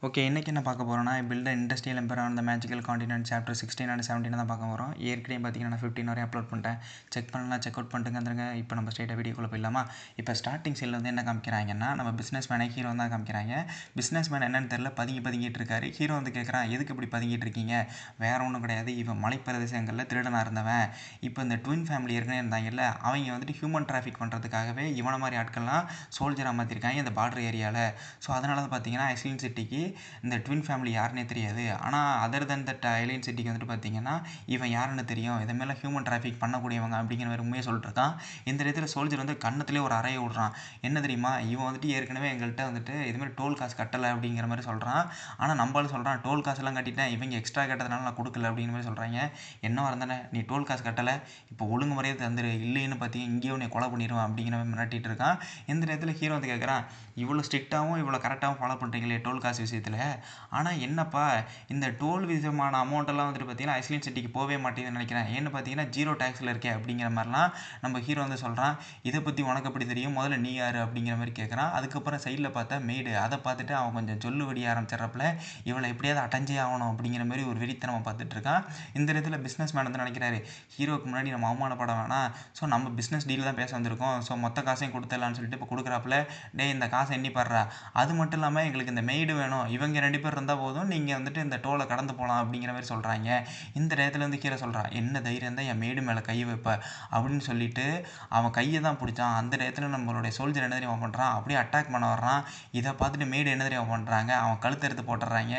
Okay, இன்றைக்கி என்ன பார்க்க போகிறோன்னா, build industrial empire on the magical continent chapter 16 and 17 தான் பார்க்க போகிறோம். ஏற்கனவே பார்த்தீங்கன்னா நான் 15 வரையும் அப்லோட் பண்ணிட்டேன். செக் பண்ணலாம், செக் அவுட் பண்ணிட்டுங்க. இப்போ நம்ம ஸ்ட்ரெயிட்டாக வீடியோக்குள்ளே போயிடலாமா? இப்போ ஸ்டார்டிங் சைடில் வந்து என்ன காமிக்கிறாங்கன்னா, நம்ம பிஸ்னஸ் மேனே ஹீரோ தான் காமிக்கிறாங்க. பிஸ்னஸ் மேன் என்னன்னு தெரியல, பதுங்கிட்டு இருக்காரு. ஹீரோ வந்து கேட்குறான், எதுக்கு இப்படி பதுங்கிட்டு இருக்கீங்க? வேற ஒன்றும் கிடையாது, இவன் மலைப்பிரதேசங்களில் திருடனாக இருந்தவன். இப்போ இந்த ட்வின் ஃபேமிலி ஏற்கனவே இருந்தாங்கல்ல, அவங்க வந்துட்டு ஹியூமன் டிராஃபிக் பண்ணுறதுக்காகவே இவனை மாதிரி ஆட்கள்லாம் சோல்ஜராக மாற்றிருக்காங்க இந்த பார்டர் ஏரியாவில். ஸோ அதனால தான் பார்த்தீங்கன்னா ஐஸ்லின் சிட்டிக்கு இந்த ட்வின் ஃபேமிலி யாருன்னே தெரியாது. ஆனால் அதர் தென் தட் ஐலியன் சிட்டிக்கு வந்துட்டு பார்த்தீங்கன்னா இவன் யாருன்னு தெரியும். இதேமாதிரி ஹியூமன் டிராஃபிக் பண்ணக்கூடியவங்க அப்படிங்கிற மாதிரி உண்மையை சொல்லிட்டுருக்கான். இந்த இடத்துல சோல்ஜர் வந்து கண்ணத்துலேயே ஒரு அறையை விடுறான். என்ன தெரியுமா, இவன் வந்துட்டு ஏற்கனவே எங்கள்கிட்ட வந்துட்டு இதுமாதிரி டோல் காசு கட்டலை அப்படிங்கிற மாதிரி சொல்கிறான். ஆனால் நம்மளும் சொல்கிறான், டோல் காசுலாம் கட்டிட்டேன், இவங்க எக்ஸ்ட்ரா கேட்டதுனால நான் கொடுக்கல அப்படிங்கிற மாதிரி சொல்கிறாங்க. என்ன இருந்தானே, நீ டோல் காசு கட்டலை, இப்போ ஒழுங்கு முறையை தந்துரு, இல்லைன்னு பார்த்தீங்க இங்கேயும் நீ கொலை பண்ணிடுவான் அப்படிங்கிற மாதிரி மிரட்டிட்டு இருக்கான். இந்த நேரத்தில் ஹீரோ வந்து கேட்குறான், இவ்வளோ ஸ்ட்ரிக்டாகவும் இவ்வளோ கரெக்டாகவும் ஃபாலோ பண்ணுறீங்களே டோல் காசு விஷயத்தில், ஆனால் என்னப்பா இந்த டோல் விதமான அமௌண்ட்டெல்லாம் வந்துட்டு பார்த்தீங்கன்னா ஐஸ்லின் சிட்டிக்கு போகவே மாட்டேங்குதுன்னு நினைக்கிறேன். ஏன்னு பார்த்தீங்கன்னா ஜீரோ டேக்ஸில் இருக்கே அப்படிங்கிற மாதிரிலாம் நம்ம ஹீரோ வந்து சொல்கிறான். இதை பற்றி உனக்கு எப்படி தெரியும், முதல்ல நீ யார் அப்படிங்கிற மாதிரி கேட்குறான். அதுக்கப்புறம் சைடில் பார்த்தா மெய்டு, அதை பார்த்துட்டு அவன் கொஞ்சம் சொல்லு வடி ஆரம்பிச்சிட்றப்பல இவளை எப்படியாவது அட்டஞ்சே ஆகணும் அப்படிங்கிற மாதிரி ஒரு வெறித்தனமாக பார்த்துட்டு இருக்கான். இந்த இடத்துல பிஸ்னஸ் மேன் வந்து நினைக்கிறாரு, ஹீரோக்கு முன்னாடி நம்ம அவமானப்பட வேணாம், ஸோ நம்ம பிஸ்னஸ் டீல் தான் பேச வந்திருக்கோம், ஸோ மொத்த காசையும் கொடுத்துடலான்னு சொல்லிட்டு இப்போ கொடுக்குறாப்புல, டே இந்த காசை எண்ணி பாடுறா, அது மட்டும் இல்லாமல் எங்களுக்கு இந்த மெய்டு வேணும், இவங்க 2 பேர் இருந்தால் போதும், நீங்கள் வந்துட்டு இந்த டோலை கடந்து போகலாம் அப்படிங்கிற மாதிரி சொல்கிறாங்க. இந்த இடத்துல வந்து கீழே சொல்கிறான், என்ன தைரியம் தான் என் மேடு மேலே கை வைப்ப அப்படின்னு சொல்லிட்டு அவன் கையை தான் பிடிச்சான். அந்த இடத்துல நம்மளுடைய சோல்ஜர் என்ன தெரியுமா பண்ணுறான், அப்படியே அட்டாக் பண்ண வர்றான். இதை பார்த்துட்டு மேடு என்ன தெரியுமா பண்ணுறாங்க, அவன் கழுத்தை எடுத்து போட்டுடுறாங்க.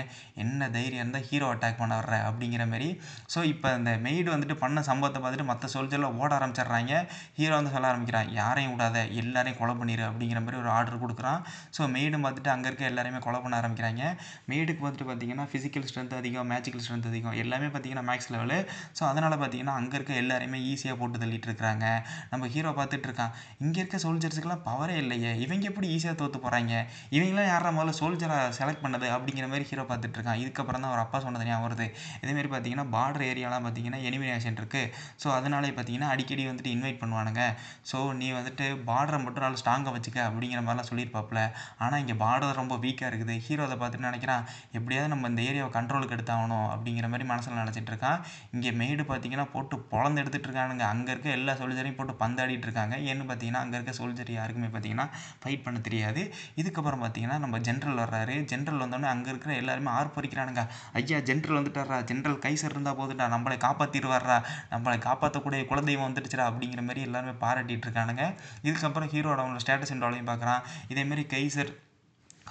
என்ன தைரியம் தான் ஹீரோ அட்டாக் பண்ண வர்ற அப்படிங்கிற மாதிரி. ஸோ இப்போ இந்த மெய்டு வந்துட்டு பண்ண சம்பவத்தை பார்த்துட்டு மற்ற சோல்ஜரில் ஓட ஆரம்பிச்சிடுறாங்க. ஹீரோ வந்து சொல்ல ஆரம்பிக்கிறான், யாரையும் விடாத, எல்லாரையும் கொலை பண்ணிடு அப்படிங்கிற மாதிரி ஒரு ஆர்டர் கொடுக்குறான். ஸோ மெய்டும் பார்த்துட்டு அங்கே இருக்க எல்லாரையுமே கொலை பண்ண ஆரம்பிக்கிறாங்க. மெய்டுக்கு வந்துட்டு பார்த்தீங்கன்னா ஃபிசிக்கல் ஸ்ட்ரென்த் அதிகம், மேஜிக்கல் ஸ்ட்ரென்த் அதிகம், எல்லாமே பார்த்தீங்கன்னா மேக்ஸ் லெவலு. ஸோ அதனால் பார்த்தீங்கன்னா அங்கே இருக்க எல்லாரையுமே ஈஸியாக போட்டு தள்ளிட்டு இருக்கிறாங்க. நம்ம ஹீரோ பார்த்துட்டு இருக்கான், இங்கே இருக்க சோல்ஜர்ஸுக்கெல்லாம் பவரே இல்லையே, இவங்க எப்படி ஈஸியாக தோற்று போகிறாங்க, இவங்களாம் யாரா முதல்ல சோல்ஜராக செலக்ட் பண்ணது அப்படிங்கிற மாதிரி ஹீரோ பார்த்துட்டு இருக்கான். இதுக்கப்புறம் தான் அவர் அப்பா சொன்னது ஞாபகம் வருது. இதேமாரி பார்த்தீங்கன்னா பார்டர் ஏரியாலாம் பார்த்தீங்கன்னா எலிமினேஷன் இருக்குது. ஸோ அதனாலே பார்த்தீங்கன்னா அடிக்கடி வந்துட்டு இன்வைட் பண்ணுவானுங்க. ஸோ நீ வந்துட்டு பார்டரை மட்டும் நாள் ஸ்ட்ராங்காக வச்சுக்க அப்படிங்கிற மாதிரிலாம் சொல்லியிருப்பாப்புல. ஆனால் இங்கே பார்டர் ரொம்ப வீக்காக இருக்குது. ஹீரோ அதை பார்த்துட்டு நினைக்கிறான், எப்படியாவது நம்ம இந்த ஏரியாவை கண்ட்ரோலுக்கு எடுத்தாகணும் அப்படிங்கிற மாதிரி மனசில் நினச்சிட்டு இருக்கான். இங்கே மெய்டு பார்த்தீங்கன்னா போட்டு பொழந்து எடுத்துகிட்டு இருக்கானுங்க. அங்கே இருக்க எல்லா சோல்ஜரையும் போட்டு பந்தாடிட்டு இருக்காங்க. ஏன்னு பார்த்தீங்கன்னா அங்கே இருக்க சோல்ஜர் யாருக்குமே பார்த்தீங்கன்னா ஃபைட் பண்ண தெரியாது. இதுக்கப்புறம் பார்த்தீங்கன்னா நம்ம ஜென்ரல் வர்றாரு. ஜென்ரல் வந்தோடனே அங்கே இருக்கிற எல்லாருமே ஆர்ப்பரிக்கிறானுங்க, ஐயா ஜென்ரல் வந்துட்டாரா, ஜென்ரல் கைசர் இருந்தால் போதுட்டா, நம்மளை காப்பாற்றிடுவாரா, நம்மளை காப்பாற்றக்கூடிய குலதெய்வம் வந்துடுச்சுடா அப்படிங்கிற மாதிரி எல்லாருமே பாராட்டிட்டு இருக்கானுங்க. இதுக்கப்புறம் ஹீரோட அவனோட ஸ்டேட்டஸ் இன்ட்ரோலையும் பார்க்குறான். இதேமாரி கைசர்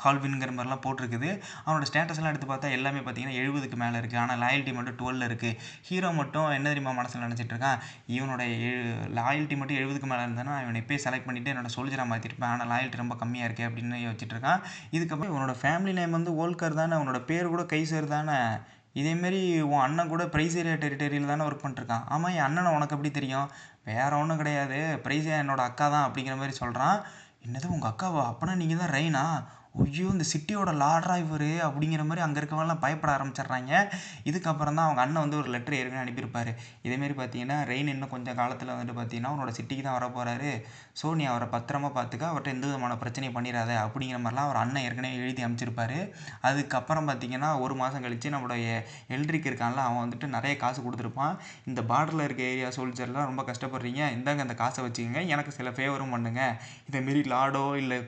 ஹால்வின்ங்கிற மாதிரிலாம் போட்டிருக்குது. அவனோட ஸ்டேட்டஸ்லாம் எடுத்து பார்த்தா எல்லாமே பார்த்தீங்கன்னா 70க்கு மேலே இருக்குது. ஆனால் லாயல்ட்டி மட்டும் 12 இருக்குது. ஹீரோ மட்டும் என்ன தெரியுமா மனசில் நினச்சிட்டு இருக்கான், இவனோட லாயல்ட்டி மட்டும் 70க்கு மேலே இருந்தானா இவனை இப்போயே செலக்ட் பண்ணிவிட்டு என்னோட சோல்ஜராக மாற்றிருப்பேன், ஆனால் லாயல்ட்டி ரொம்ப கம்மியாக இருக்குது அப்படின்னு யோசிச்சுட்டு இருக்கான். இதுக்கப்புறம் இவனோட ஃபேமிலி நேம் வந்து ஓல்கர் தானே, அவனோட பேர் கூட கைசர் தானே, இதேமாரி உன் அண்ணன் கூட ப்ரைஸ் ஏரியா டெரிட்டரியில் தானே ஒர்க் பண்ணிட்டுருக்கான். ஆமாம், என் அண்ணனை உனக்கு எப்படி தெரியும், வேறு ஒன்றும் கிடையாது, ப்ரைஸ் என்னோட அக்கா தான் அப்படிங்கிற மாதிரி சொல்கிறான். என்னது உங்கள் அக்காவா, அப்போனா நீங்கள் தான் ரெய்னா, ஐயோ இந்த சிட்டியோட லார்டரா இவர் அப்படிங்கிற மாதிரி அங்கே இருக்கவங்கலாம் பயப்பட ஆரம்பிச்சிடுறாங்க. இதுக்கப்புறம் தான் அவங்க அண்ணன் வந்து ஒரு லெட்டர் ஏற்கனவே அனுப்பியிருப்பார். இதேமாரி பார்த்தீங்கன்னா ரெயின் இன்னும் கொஞ்சம் காலத்தில் வந்துட்டு பார்த்தீங்கன்னா அவனோட சிட்டிக்கு தான் வர போகிறாரு, ஸோ நீ அவரை பத்திரமா பார்த்துக்க, அவர்கிட்ட எந்த விதமான பிரச்சனையும் பண்ணிடாத அப்படிங்கிற மாதிரிலாம் அவர் அண்ணன் ஏற்கனவே எழுதி அனுப்பிச்சிருப்பாரு. அதுக்கப்புறம் பார்த்தீங்கன்னா ஒரு மாதம் கழித்து நம்மளுடைய எல்ட்ரிக் இருக்கான்ல, அவன் வந்துட்டு நிறைய காசு கொடுத்துருப்பான். இந்த பார்டரில் இருக்க ஏரியா சோல்ஜர்லாம் ரொம்ப கஷ்டப்படுறீங்க, இந்தாங்க அந்த காசை வச்சுக்கோங்க, எனக்கு சில ஃபேவரும் பண்ணுங்க, இதேமாரி லார்டோ இல்லை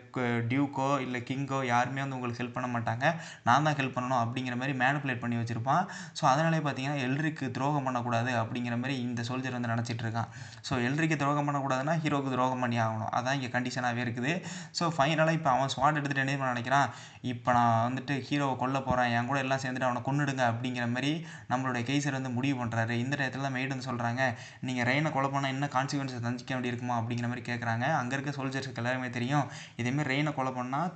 டியூக்கோ இல்லை கிங்கோ யாருமே வந்து உங்களுக்கு ஹெல்ப் பண்ண மாட்டாங்க, நான் தான் ஹெல்ப் பண்ணணும் அப்படிங்கிற மாதிரி மேனிப்புலேட் பண்ணி வச்சுருப்பான். ஸோ அதனாலே பார்த்தீங்கன்னா எல்ட்ரிக்கு துரோகம் பண்ணக்கூடாது அப்படிங்கிற மாதிரி இந்த சோல்ஜர் வந்து நினச்சிட்டு இருக்கான். ஸோ எல்ட்ரிக்கு துரோகம் பண்ணக்கூடாதுன்னா ஹீரோக்கு துரோகம் பண்ணி ஆகணும், அதான் இங்கே கண்டிஷனாகவே இருக்குது. ஸோ ஃபைனலாக இப்போ அவன் ஸ்வாட் எடுத்துகிட்டு என்ன பண்ண நினைக்கிறான், இப்போ நான் வந்துட்டு ஹீரோவை கொல்ல போகிறேன், என் கூட எல்லாம் சேர்ந்துட்டு அவனை கொன்னுடுங்க அப்படிங்கிற மாதிரி நம்மளுடைய கேசர் வந்து முடிவு பண்ணுறாரு. இந்த டயத்தில் தான் மெய்டு வந்து சொல்கிறாங்க, நீங்கள் ரெயினை கொலை பண்ணால் என்ன கான்சிக்வன்ஸை தஞ்சிக்க வேண்டி இருக்குமா அப்படிங்கிற மாதிரி கேட்குறாங்க. அங்கே இருக்க சோல்ஜர்ஸுக்கு எல்லாருமே தெரியும், இதேமாரி ரெயினை கொலை பண்ணால்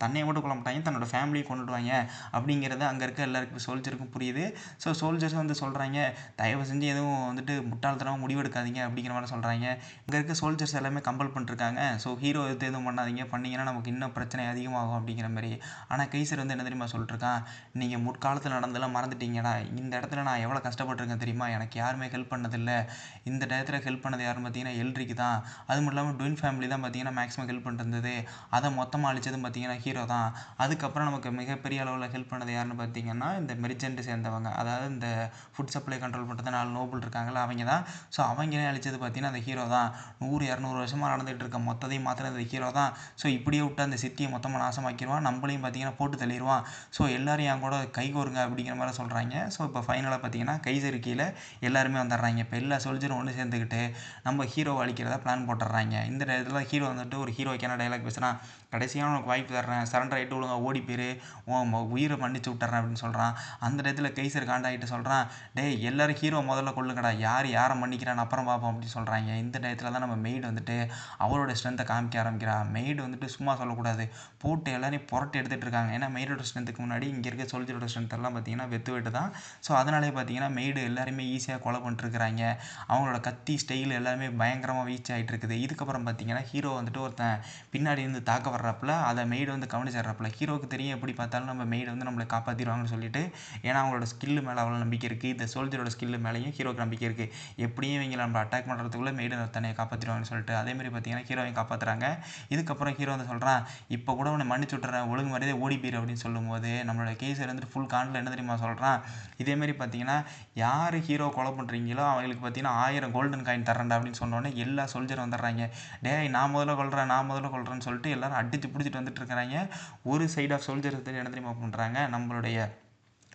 தன்னையை மட்டும் கொல்ல மாட்டாங்க, தன்னோட ஃபேமிலியை கொண்டுடுவாங்க அப்படிங்கிறது அங்கே இருக்க எல்லாருக்கும் சோல்ஜருக்கும் புரியுது. ஸோ சோல்ஜர்ஸ் வந்து சொல்கிறாங்க, தயவு செஞ்சு எதுவும் வந்துட்டு முட்டாள்தனமாக முடிவெடுக்காதீங்க அப்படிங்கிற மாதிரி சொல்கிறாங்க. இங்கே இருக்க சோல்ஜர்ஸ் எல்லாமே கம்பல் பண்ணிருக்காங்க, ஸோ ஹீரோ எதுவும் பண்ணாதீங்க, பண்ணிங்கன்னா நமக்கு இன்னும் பிரச்சனை அதிகமாகும் அப்படிங்கிற மாதிரி. ஆனால் கைசர் வந்து என்ன தெரியுமா சொல்லிட்டுருக்கான், நீங்கள் முற்காலத்தில் நடந்தெல்லாம் மறந்துட்டீங்கடா, இந்த இடத்துல நான் எவ்வளோ கஷ்டப்பட்டுருக்கேன் தெரியுமா, எனக்கு யாருமே ஹெல்ப் பண்ணதில்லை, இந்த டயத்தில் ஹெல்ப் பண்ணது யாருன்னு பார்த்தீங்கன்னா எல்ட்ரிக்கு தான், அது மட்டும் இல்லாமல் ட்வின் ஃபேமிலி தான் பார்த்தீங்கன்னா மேக்ஸிமம் ஹெல்ப் பண்ணிருந்தது, அதை மொத்தமாக அழிச்சதும் பார்த்தீங்கன்னா பார்த்தீங்கன்னா ஹீரோ தான். அதுக்கப்புறம் நமக்கு மிகப்பெரிய அளவில் ஹெல்ப் பண்ணது யாருன்னு பார்த்தீங்கன்னா இந்த மெர்ஜென்ட் சேர்ந்தவங்க, அதாவது இந்த ஃபுட் சப்ளை கண்ட்ரோல் பண்ணுறது 4 நோபல் இருக்காங்கல்ல அவங்க தான். ஸோ அவங்களே அழிச்சது பார்த்தீங்கன்னா அந்த ஹீரோ தான். 100-200 வருஷமாக நடந்துகிட்டு இருக்க மொத்தத்தையும் மாற்றினது ஹீரோ தான். ஸோ இப்படியே விட்டு அந்த சிட்டியை மொத்தமாக நாசமாக்கிடுவான், நம்மளையும் பார்த்தீங்கன்னா போட்டு தள்ளிடுவான். ஸோ எல்லாரும் என் கூட கைகோருங்க அப்படிங்கிற மாதிரி சொல்கிறாங்க. ஸோ இப்போ ஃபைனலாக பார்த்தீங்கன்னா கைசர் கீழே எல்லாருமே வந்துடுறாங்க. இப்போ எல்லா சோல்ஜரும் ஒன்று சேர்ந்துக்கிட்டு நம்ம ஹீரோவை அழிக்கிறதா பிளான் போட்டுடுறாங்க. இந்த இடத்துல ஹீரோ வந்துட்டு ஒரு ஹீரோக்கான டைலாக் பேசுகிறான், கடைசியாக உனக்கு வாய்ப்பு தர்றேன், சரண்டர் ஆகிட்டு ஒழுங்கா ஓடி போயிரு, உன் உயிரை மன்னிச்சு விட்டுறேன் அப்படின்னு சொல்கிறான். அந்த இடத்துல கைசர் காண்டாகிட்டு சொல்கிறான், டேய் எல்லாரும் ஹீரோ முதல்ல கொள்ளுங்கடா, யாரை மன்னிக்கிறான்னு அப்புறம் பார்ப்போம் அப்படின்னு சொல்கிறாங்க. இந்த டயத்தில் தான் நம்ம மெய்டு வந்துட்டு அவரோட ஸ்ட்ரென்த்தை காமிக்க ஆரம்பிக்கிறா. மெய்டு வந்துட்டு சும்மா சொல்லக்கூடாது, போட்டு எல்லாரையும் புரட்டி எடுத்துகிட்டு இருக்காங்க. ஏன்னா மெய்டோட ஸ்ட்ரென்த்துக்கு முன்னாடி இங்கே இருக்க சோல்ஜரோட ஸ்ட்ரென்த் எல்லாம் பார்த்தீங்கன்னா வெட்டு தான். ஸோ அதனாலே பார்த்தீங்கன்னா மெய்டு எல்லாருமே ஈஸியாக கொலை பண்ணிட்டுருக்குறாங்க. அவங்களோட கத்தி ஸ்டைல் எல்லாமே பயங்கரமாக வீச் ஆகிட்டு இருக்குது. இதுக்கப்புறம் பார்த்தீங்கன்னா ஹீரோ வந்துட்டு ஒருத்தன் பின்னாடி இருந்து தாக்க வர்றப்பல அதை மெய்டு வந்து கவனிச்சிட்றப்பல ஹீரோவுக்கு தெரியும் எப்படி பார்த்தாலும் நம்ம மெய்டு வந்து நம்மளை காப்பாற்றிடுவாங்கன்னு சொல்லிட்டு, ஏன்னா அவங்களோட ஸ்கில்லு மேலே அவ்வளோ நம்பிக்கை இருக்குது, இந்த சோல்ஜரோட ஸ்கில்லு மேலேயும் ஹீரோக்கு நம்பிக்கை இருக்குது, எப்படியும் இவங்க நம்ம அட்டாக் பண்ணுறதுக்குள்ளே மெய்டு தன்னை காப்பாற்றிடுவாங்கன்னு சொல்லிட்டு அதேமாதிரி பார்த்தீங்கன்னா ஹீரோவையும் காப்பாற்றுறாங்க. இதுக்கப்புறம் ஹீரோ வந்து சொல்கிறான், இப்போ கூட உன்னை மன்னிச்சு விட்டுறேன், ஒழுங்கு மாதிரியே ஓடி போயிரு அப்படின்னு சொல்லும்போது நம்மளோட கேஸர் வந்துட்டு ஃபுல் காண்டில் என்ன தெரியுமா சொல்கிறான், இதேமாரி பார்த்தீங்கன்னா யார் ஹீரோ கொலை பண்ணுறீங்களோ அவங்களுக்கு பார்த்தீங்கன்னா 1000 கோல்டன் காயின் தரேன்டா அப்படின்னு சொன்னோன்னே எல்லா சோல்ஜரும் வந்துடுறாங்க. டேய் நான் முதல்ல கொள்கிறேன்னு சொல்லிட்டு எல்லாரும் அடித்து பிடிச்சிட்டு வந்துட்டு இருக்கிறாங்க. ஒரு சைட் ஆஃப் சோல்ஜர் என்ன தெரியுமா பண்ணுறாங்க, நம்மளுடைய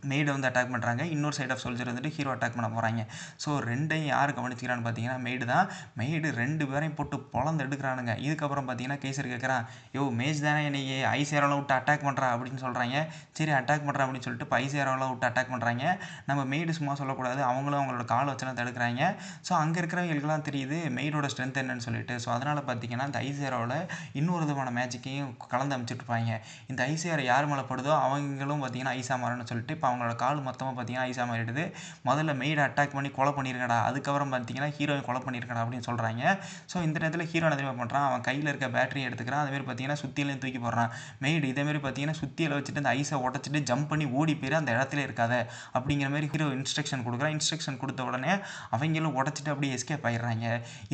மெய்டை வந்து அட்டாக் பண்ணுறாங்க, இன்னொரு சைட் ஆஃப் சோல்ஜர் வந்துட்டு ஹீரோ அட்டாக் பண்ண போகிறாங்க. ஸோ ரெண்டையும் யார் கவனிச்சிக்கிறான்னு பார்த்தீங்கன்னா மெய்டு தான். மெய்டு 2 பேரையும் போட்டு பொழந்து எடுக்கிறானுங்க. இதுக்கப்புறம் பார்த்தீங்கன்னா கேசர் கேட்குறான், யோ மேஜ் தானே என்னை ஐசேரோலாம் விட்டு அட்டாக் பண்ணுறா அப்படின்னு சொல்கிறாங்க. சரி அட்டாக் பண்ணுறா அப்படின்னு சொல்லிட்டு இப்போ ஐசேரோலாம் விட்டு அட்டாக் பண்ணுறாங்க. நம்ம மெய்டு சும்மா சொல்லக்கூடாது, அவங்களும் அவங்களோட காலை வச்செல்லாம் தடுக்கிறாங்க. ஸோ அங்கே இருக்கிறவங்களுக்குலாம் தெரியுது மெய்டோட ஸ்ட்ரென்த் என்னன்னு சொல்லிட்டு. ஸோ அதனால் பார்த்தீங்கன்னா இந்த ஐசேரோவில் இன்னொரு விதமான மேஜிக்கையும் கலந்து அமைச்சிட்ருப்பாங்க. இந்த ஐசேரை யார் மேலே படுதோ அவங்களும் பார்த்தீங்கன்னா ஐசா மாறன்னு சொல்லிட்டு இப்போ அவங்களோட கால் மொத்தமாக பார்த்தீங்கன்னா ஐசா மாறிடுது. முதல்ல மெய்டை அட்டாக் பண்ணி கொலை பண்ணியிருக்கடா, அதுக்கப்புறம் பார்த்தீங்கன்னா ஹீரோவை கொலை பண்ணியிருக்கடா அப்படின்னு சொல்கிறாங்க. ஸோ இந்த நேரத்தில் ஹீரோ என்ன தெரியுமா பண்ணுறான், அவன் கையில் இருக்க பேட்டரியை எடுத்துக்கிறான், அதுமாரி பார்த்தீங்கன்னா சுத்தியிலையும் தூக்கி போடுறான். மெய்டு இதேமாரி பார்த்தீங்கன்னா சுத்தியில் வச்சுட்டு அந்த ஐஸை உடச்சிட்டு ஜம்ப் பண்ணி ஓடி போயிரு, அந்த இடத்துல இருக்காத அப்படிங்கிற மாதிரி ஹீரோ இன்ஸ்ட்ரக்ஷன் கொடுக்குறான். இன்ஸ்ட்ரக்ஷன் கொடுத்த உடனே அவங்களும் உடச்சிட்டு அப்படியே எஸ்கேப் ஆகிடுறாங்க.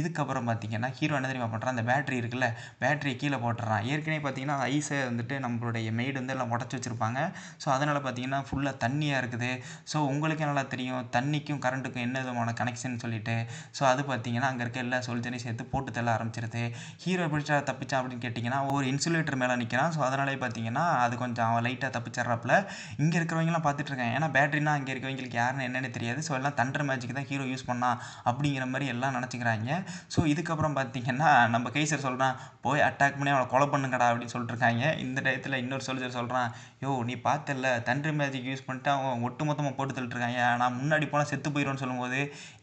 இதுக்கப்புறம் பார்த்தீங்கன்னா ஹீரோ என்ன தெரியுமா பண்ணுறான், அந்த பேட்டரி இருக்குல்ல, பேட்டரியை கீழே போட்டுறான். ஏற்கனவே பார்த்தீங்கன்னா அந்த ஐஸை வந்துட்டு நம்மளுடைய மெய்டு வந்து எல்லாம் உடச்சி வச்சுருப்பாங்க. ஸோ அதனால் பார்த்தீங்கன்னா ஃபுல்லாக தண்ணியாக இருக்குது. ஸோ உங்களுக்கே நல்லா தெரியும் தண்ணிக்கும் கரண்ட்டுக்கும் என்ன விதமான கனெக்ஷன் சொல்லிட்டு. ஸோ அது பார்த்தீங்கன்னா அங்கே இருக்க எல்லா சோல்ஜரையும் சேர்த்து போட்டு தள்ள ஆரம்பிச்சிருது. ஹீரோ பிடிச்சா தப்பிச்சான் அப்படின்னு கேட்டிங்கன்னா ஒரு இன்சுலேட்டர் மேலே நிற்கிறான். ஸோ அதனாலே பார்த்தீங்கன்னா அது கொஞ்சம் அவன் லைட்டாக தப்பிச்சிட்றாப்புல. இங்கே இருக்கிறவங்களாம் பார்த்துட்டு இருக்காங்க, ஏன்னா பேட்டரினா அங்கே இருக்கவங்களுக்கு யாருன்னு என்னென்னு தெரியாது. ஸோ எல்லாம் தண்டர் மேஜிக் தான் ஹீரோ யூஸ் பண்ணா அப்படிங்கிற மாதிரி எல்லாம் நினச்சிக்கிறாங்க. ஸோ இதுக்கப்புறம் பார்த்தீங்கன்னா நம்ம கைசர் சொல்கிறான், போய் அட்டாக் பண்ணி அவனை கொலை பண்ணுங்கடா அப்படின்னு சொல்லிட்டு இருக்காங்க. இந்த டயத்தில் இன்னொரு சோல்ஜர் சொல்கிறான், யோ நீ பார்த்தல தண்டர் மேஜிக் யூஸ் பண்ணிட்டு அவன் ஒட்டு மொத்தமாக போட்டு தள்ளிட்டுருக்காங்க, நான் முன்னாடி போனால் செத்து போயிடும்னு சொல்லும்போது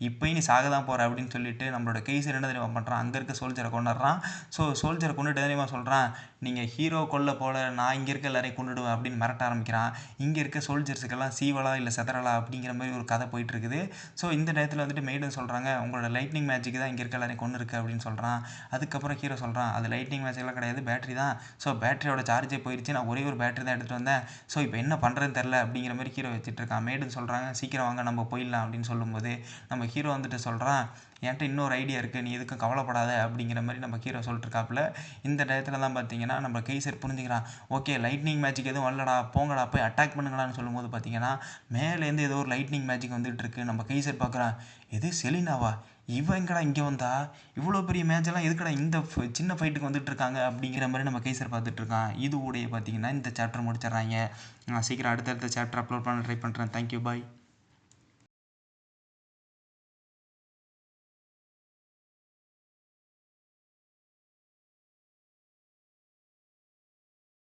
இப்போயும் நீ சாக தான் போகிற அப்படின்னு சொல்லிட்டு நம்மளோட கேசர் என்ன தெரியுமா பண்ணுறான், அங்கே இருக்க சோல்ஜரை கொண்டுடுறான். ஸோ சோல்ஜரை கொண்டுட்டு தெரியுமா சொல்கிறான், நீங்கள் ஹீரோ கொல்ல போல நான் இங்கே இருக்க எல்லாரையும் கொண்டுடுவேன் அப்படின்னு மிரட்ட ஆரம்பிக்கிறான். இங்கே இருக்க சோல்ஜர்ஸுக்கெல்லாம் சீவலா இல்லை செதறலா அப்படிங்கிற மாதிரி ஒரு கதை போயிட்டுருக்குது. ஸோ இந்த டயத்தில் வந்துட்டு மெய்டன் சொல்கிறாங்க, உங்களோட லைட்னிங் மேஜிக் தான் இங்கே இருக்க எல்லாரையும் கொண்டு இருக்குது அப்படின்னு சொல்கிறான். அதுக்கப்புறம் ஹீரோ சொல்கிறான், அது லைட்னிங் மேஜிக்லாம் கிடையாது, பேட்டரி தான். ஸோ பேட்டரியோட சார்ஜே போயிடுச்சு, நான் ஒரே ஒரு பேட்டரி தான் எடுத்துகிட்டு வந்தேன். ஸோ இப்போ என்ன பண்ணுறதுன்னு தெரில அப்படிங்கிற மாதிரி ஹீரோ வச்சுட்டு இருக்கான். மேடன் சொல்கிறாங்க, சீக்கிரம் வாங்க நம்ம போயிடலாம் அப்படின்னு சொல்லும்போது நம்ம ஹீரோ வந்துட்டு சொல்கிறான், என்கிட்ட இன்னொரு ஐடியா இருக்குது, நீ எதுக்கும் கவலைப்படாத அப்படிங்கிற மாதிரி நம்ம ஹீரோ சொல்லிட்டுருக்காப்புல. இந்த டயத்தில் தான் பார்த்தீங்கன்னா நம்ம கைசர் புரிஞ்சுக்கிறான், ஓகே லைட்னிங் மேஜிக் எதுவும் வரலடா, போங்கடா போய் அட்டாக் பண்ணுங்களான்னு சொல்லும்போது பார்த்தீங்கன்னா மேலேருந்து ஏதோ ஒரு லைட்னிங் மேஜிக் வந்துட்டு இருக்கு. நம்ம கைசர் பார்க்குறான், எது செலினாவா, இவன் எங்கடா இங்கே வந்தா, இவ்வளோ பெரிய மேட்செல்லாம் எதுக்கடா இந்த சின்ன ஃபைட்டுக்கு வந்துட்டு இருக்காங்க அப்படிங்கிற மாதிரி நம்ம கைசர் பார்த்துட்டு இருக்கான். இது உடைய பார்த்தீங்கன்னா இந்த சாப்டர் முடிச்சிடுறாங்க. நான் சீக்கிரம் அடுத்தடுத்த சாப்டர் அப்லோட் பண்ண ட்ரை பண்ணுறேன். தேங்க்யூ, பாய்.